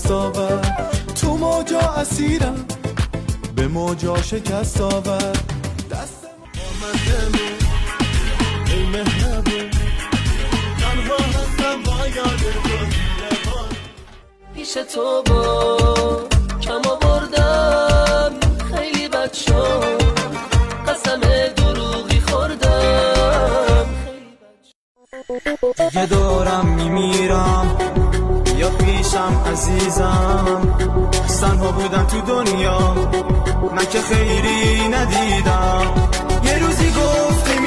دست آورد، تو موجا اسیرم به موجا شکست آورد. دست آمدمون ای مهربون، تنها هستم با یاد تو، پیش تو با کم آوردم خیلی بد شد، قسم دروغی خوردم دیگه دارم میمیرم یا پیشم عزیزم، تنها بودم تو دنیا من که خیری ندیدم، یه روزی گفته